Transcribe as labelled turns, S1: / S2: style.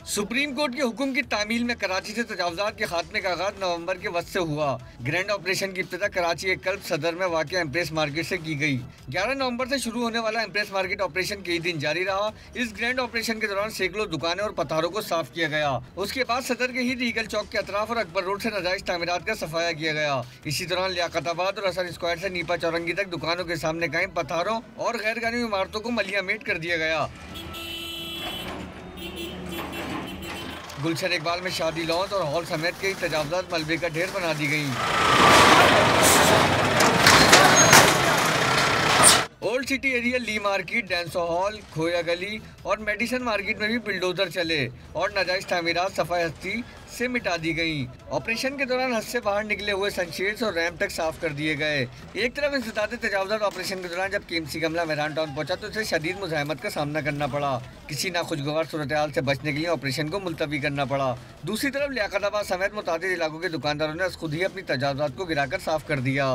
S1: Supreme court के हुक्म की तामील में कराची से तजावजात के खात्मे का आगाज नवंबर के वक्त से हुआ। ग्रैंड ऑपरेशन की इब्तिदा कराची एक कल्ब सदर में वाक़ एम्प्रेस मार्केट से की गई। 11 नवंबर से शुरू होने वाला एम्प्रेस मार्केट ऑपरेशन कई दिन जारी रहा। इस ग्रैंड ऑपरेशन के दौरान सैकड़ों दुकानें और पथारों को साफ किया गया। उसके बाद सदर के ही रीगल चौक के अतराफ और अकबर रोड से नाजायज तामीरात का सफाया किया गया। इसी दौरान लियाकताबाद और हसन स्क्वायर से नीपा चौरंगी तक दुकानों के सामने कायम पथारों और गैर कानूनी इमारतों को मलियामेट कर दिया गया। गुलशन इकबाल में शादी लॉन्स और हॉल समेत कई तजावजात मलबे का ढेर बना दी गई। ओल्ड सिटी एरिया, ली मार्केट, डेंसो हॉल, खोया गली और मेडिसन मार्केट में भी बुलडोजर चले और नाजायज तामीरात सफाई हस्ती से मिटा दी गई। ऑपरेशन के दौरान हद से बाहर निकले हुए सनशेड्स और रैंप तक साफ कर दिए गए। एक तरफ इंसदाद तजावजात ऑपरेशन के दौरान जब केएमसी गमला मेहरान टाउन पहुंचा तो उसे शदीद मुज़ाहमत का सामना करना पड़ा। किसी नाखुशगवार सूरत हाल से बचने के लिए ऑपरेशन को मुलतवी करना पड़ा। दूसरी तरफ लियाकताबाद समेत मुतादिद इलाकों के दुकानदारों ने खुद ही अपनी तजावजात को गिराकर साफ कर दिया।